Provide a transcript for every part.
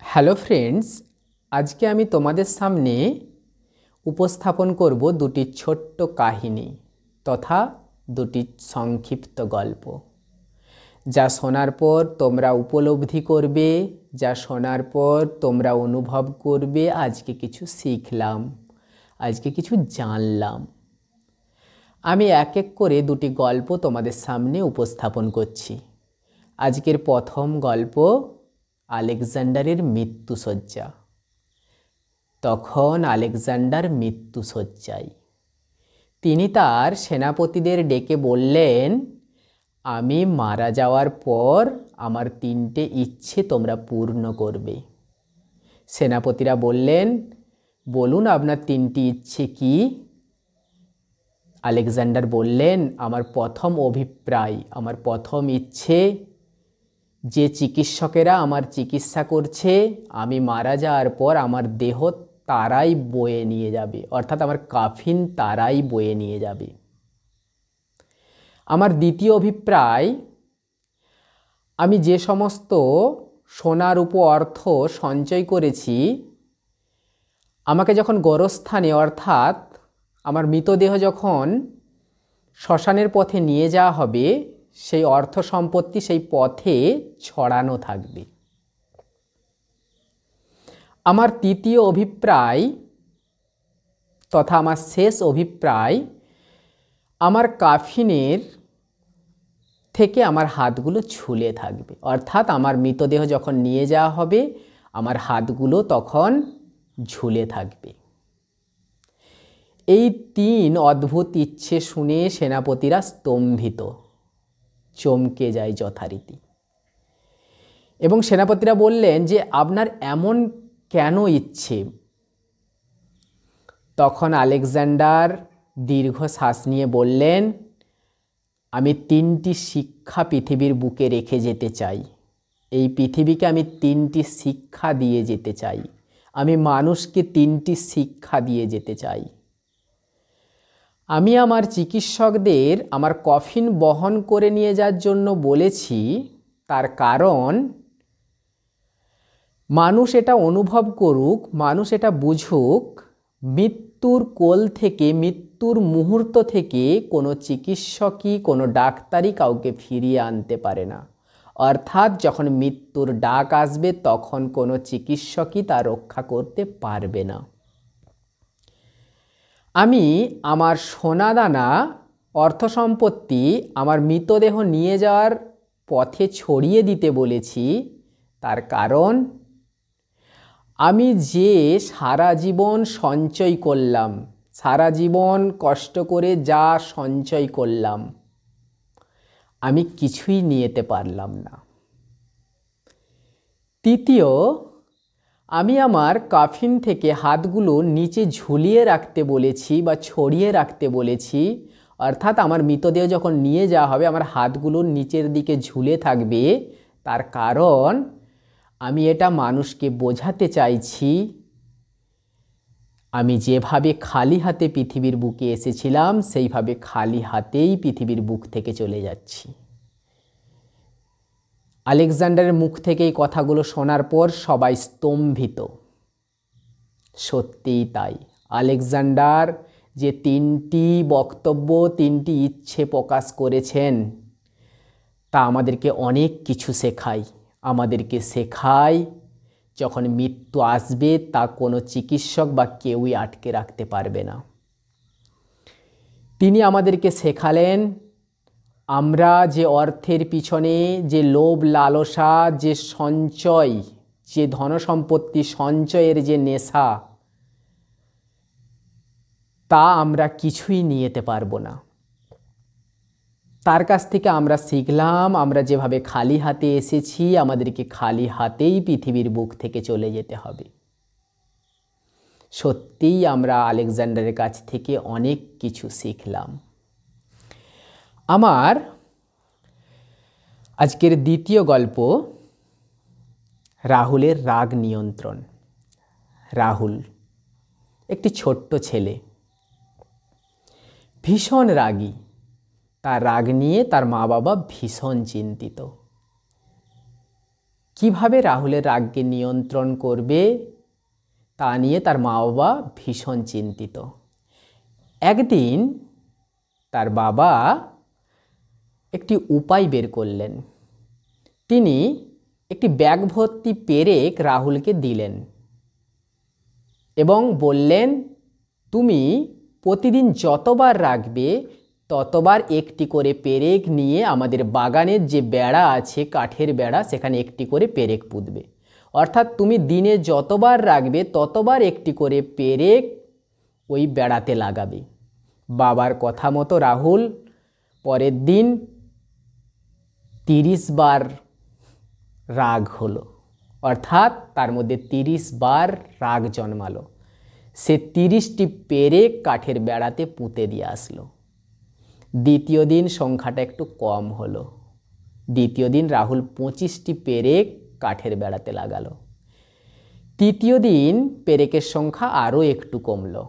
Hello friends, আজকে আমি তোমাদের সামনে উপস্থাপন করব দুটি ছোট্ট কাহিনী তথা দুটি সংক্ষিপ্ত গল্প, যা শোনার পর তোমরা উপলব্ধি করবে, যা শোনার পর তোমরা অনুভব করবে আজকে কিছু শিখলাম, আজকে কিছু জানলাম। আমি এক এক করে দুটি গল্প তোমাদের সামনে উপস্থাপন করছি। আজকের প্রথম গল্প আলেকজান্ডারের মৃত্যুশয্যা। তখন আলেকজান্ডার মৃত্যুশয্যায়। তিনি তার সেনাপতিদের ডেকে বললেন, আমি মারা যাওয়ার পর আমার 3টে ইচ্ছে তোমরা পূর্ণ করবে। সেনাপতিরা বললেন, বলুন আপনার 3টি ইচ্ছে কি? আলেকজান্ডার বললেন, আমার প্রথম অভিপ্রায়, আমার প্রথম ইচ্ছে, যে চিকিৎসকেরা আমার চিকিৎসা করছে আমি মারা যাওয়ার পর আমার দেহ তারাই বয়ে নিয়ে যাবে, অর্থাৎ আমার কাফিন তারাই বয়ে নিয়ে যাবে। আমার দ্বিতীয় অভিপ্রায়, আমি যে সমস্ত সোনা রূপো অর্থ সঞ্চয় করেছি, আমাকে যখন গোরস্থানে অর্থাৎ আমার মৃতদেহ যখন শ্মশানের পথে নিয়ে যাওয়া হবে, সেই অর্থ সম্পত্তি সেই পথে ছড়ানো থাকবে। আমার তৃতীয় অভিপ্রায় তথা আমার শেষ অভিপ্রায়, আমার কাফিনের থেকে আমার হাতগুলো ঝুলে থাকবে, অর্থাৎ আমার মৃতদেহ যখন নিয়ে যাওয়া হবে আমার হাতগুলো তখন ঝুলে থাকবে। এই 3 অদ্ভুত ইচ্ছে শুনে সেনাপতিরা স্তম্ভিত, চমকে যায় যথারীতি। এবং সেনাপতিরা বললেন যে আপনার এমন কেন ইচ্ছে? তখন আলেকজান্ডার দীর্ঘ শ্বাস নিয়ে বললেন, আমি 3টি শিক্ষা পৃথিবীর বুকে রেখে যেতে চাই। এই পৃথিবীকে আমি 3টি শিক্ষা দিয়ে যেতে চাই, আমি মানুষকে 3টি শিক্ষা দিয়ে যেতে চাই। আমি আমার চিকিৎসকদের আমার কফিন বহন করে নিয়ে যাওয়ার জন্য বলেছি, তার কারণ মানুষ এটা অনুভব করুক, মানুষ এটা বুঝুক, মৃত্যুর কোল থেকে, মৃত্যুর মুহূর্ত থেকে কোনো চিকিৎসকই, কোনো ডাক্তারই কাউকে ফিরিয়ে আনতে পারে না। অর্থাৎ যখন মৃত্যুর ডাক আসবে তখন কোনো চিকিৎসকই তা রক্ষা করতে পারবে না। আমি আমার সোনাদানা অর্থ সম্পত্তি আমার মৃতদেহ নিয়ে যাওয়ার পথে ছড়িয়ে দিতে বলেছি, তার কারণ আমি যে সারা জীবন সঞ্চয় করলাম, সারা জীবন কষ্ট করে যা সঞ্চয় করলাম, আমি কিছুই নিয়ে যেতে পারলাম না। তৃতীয়, আমি আমার কাফিন থেকে হাতগুলো নিচে ঝুলিয়ে রাখতে বলেছি বা ছড়িয়ে রাখতে বলেছি, অর্থাৎ আমার মৃতদেহ যখন নিয়ে যাওয়া হবে আমার হাতগুলো নিচের দিকে ঝুলে থাকবে। তার কারণ আমি এটা মানুষকে বোঝাতে চাইছি, আমি যেভাবে খালি হাতে পৃথিবীর বুকে এসেছিলাম সেইভাবে খালি হাতেই পৃথিবীর বুক থেকে চলে যাচ্ছি। আলেকজান্ডারের মুখ থেকে এই কথাগুলো শোনার পর সবাই স্তম্ভিত। সত্যিই তাই, আলেকজান্ডার যে 3টি বক্তব্য, 3টি ইচ্ছে প্রকাশ করেছেন তা আমাদেরকে অনেক কিছু শেখায়। আমাদেরকে শেখায় যখন মৃত্যু আসবে তা কোনো চিকিৎসক বা কেউই আটকে রাখতে পারবে না। তিনি আমাদেরকে শেখালেন, আমরা যে অর্থের পিছনে যে লোভ লালসা, যে সঞ্চয়, যে ধনসম্পত্তি সঞ্চয়ের যে নেশা, তা আমরা কিছুই নিয়ে যেতে পারবো না। তার কাছ থেকে আমরা শিখলাম, আমরা যেভাবে খালি হাতে এসেছি আমাদেরকে খালি হাতেই পৃথিবীর বুক থেকে চলে যেতে হবে। সত্যিই আমরা আলেকজান্ডারের কাছ থেকে অনেক কিছু শিখলাম। আমার আজকের দ্বিতীয় গল্প রাহুলের রাগ নিয়ন্ত্রণ। রাহুল একটি ছোট্ট ছেলে, ভীষণ রাগী। তার রাগ নিয়ে তার মা বাবা ভীষণ চিন্তিত। কিভাবে রাহুলের রাগকে নিয়ন্ত্রণ করবে তা নিয়ে তার মা বাবা ভীষণ চিন্তিত। একদিন তার বাবা একটি উপায় বের করলেন। তিনি একটি ব্যাগ ভর্তি পেরেক রাহুলকে দিলেন এবং বললেন, তুমি প্রতিদিন যতবার রাখবে ততবার একটি করে পেরেক নিয়ে আমাদের বাগানের যে বেড়া আছে, কাঠের বেড়া, সেখানে একটি করে পেরেক পুঁতবে। অর্থাৎ তুমি দিনে যতবার রাখবে ততবার একটি করে পেরেক ওই বেড়াতে লাগাবে। বাবার কথা মতো রাহুল পরের দিন 30 বার রাগ হলো, অর্থাৎ তার মধ্যে 30 বার রাগ জন্মালো। সে 30টি পেরেক কাঠের বেড়াতে পুঁতে দিয়ে আসলো। দ্বিতীয় দিন সংখ্যাটা একটু কম হলো। দ্বিতীয় দিন রাহুল 25টি পেরেক কাঠের বেড়াতে লাগালো। তৃতীয় দিন পেরেকের সংখ্যা আরও একটু কমলো।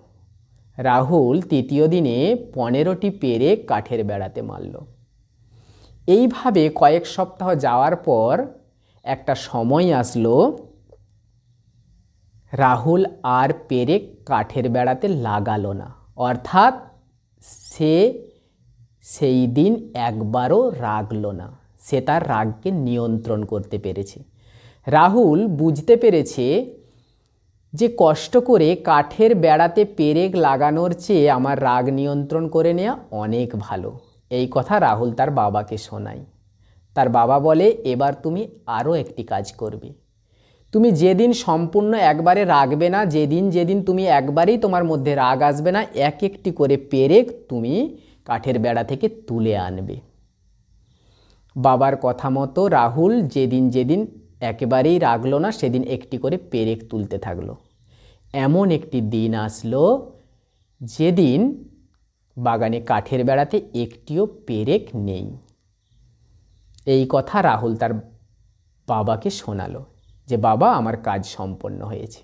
রাহুল তৃতীয় দিনে 15টি পেরেক কাঠের বেড়াতে মারল। এইভাবে কয়েক সপ্তাহ যাওয়ার পর একটা সময় আসলো, রাহুল আর পেরেক কাঠের বেড়াতে লাগালো না। অর্থাৎ সে সেই দিন একবারও রাগলো না। সে তার রাগকে নিয়ন্ত্রণ করতে পেরেছে। রাহুল বুঝতে পেরেছে যে কষ্ট করে কাঠের বেড়াতে পেরেক লাগানোর চেয়ে আমার রাগ নিয়ন্ত্রণ করে নেওয়া অনেক ভালো। এই কথা রাহুল তার বাবাকে শোনায়। তার বাবা বলে, এবার তুমি আরও একটি কাজ করবে। তুমি যেদিন সম্পূর্ণ একবারে রাগবে না, যেদিন তুমি একবারেই তোমার মধ্যে রাগ আসবে না, এক একটি করে পেরেক তুমি কাঠের বেড়া থেকে তুলে আনবে। বাবার কথা মতো রাহুল যেদিন একেবারেই রাগলো না, সেদিন একটি করে পেরেক তুলতে থাকলো। এমন একটি দিন আসলো যেদিন বাগানে কাঠের বেড়াতে একটিও পেরেক নেই। এই কথা রাহুল তার বাবাকে শোনালো যে, বাবা, আমার কাজ সম্পন্ন হয়েছে।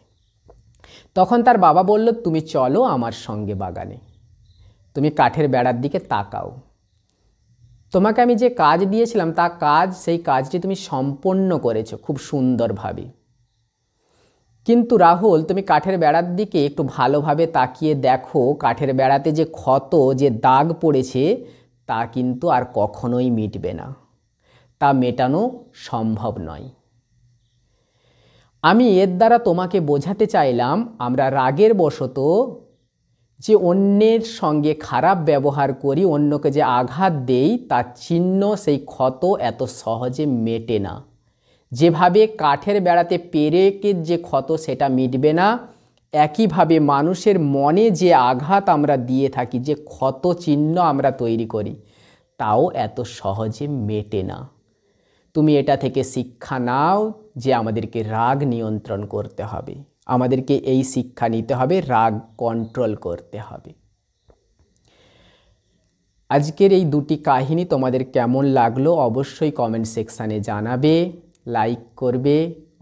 তখন তার বাবা বলল, তুমি চলো আমার সঙ্গে বাগানে, তুমি কাঠের বেড়ার দিকে তাকাও। তোমাকে আমি যে কাজ দিয়েছিলাম সেই কাজটি তুমি সম্পন্ন করেছো খুব সুন্দরভাবে। কিন্তু রাহুল, তুমি কাঠের বেড়ার দিকে একটু ভালোভাবে তাকিয়ে দেখো, কাঠের বেড়াতে যে ক্ষত, যে দাগ পড়েছে, তা কিন্তু আর কখনোই মিটবে না। তা মেটানো সম্ভব নয়। আমি এর দ্বারা তোমাকে বোঝাতে চাইলাম, আমরা রাগের বশত যে অন্যের সঙ্গে খারাপ ব্যবহার করি, অন্যকে যে আঘাত দেই, তার চিহ্ন, সেই ক্ষত এত সহজে মেটে না। যেভাবে কাঠের বেড়াতে পেরেকের যে ক্ষত সেটা মিটবে না, একইভাবে মানুষের মনে যে আঘাত আমরা দিয়ে থাকি, যে ক্ষত চিহ্ন আমরা তৈরি করি, তাও এত সহজে মেটে না। তুমি এটা থেকে শিক্ষা নাও যে আমাদেরকে রাগ নিয়ন্ত্রণ করতে হবে। আমাদেরকে এই শিক্ষা নিতে হবে, রাগ কন্ট্রোল করতে হবে। আজকের এই দুটি কাহিনী তোমাদের কেমন লাগলো অবশ্যই কমেন্ট সেকশানে জানাবে। লাইক করবে,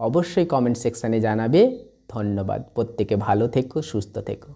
অবশ্যই কমেন্ট সেকশানে জানাবে। ধন্যবাদ। প্রত্যেকে ভালো থেকো, সুস্থ থেকো।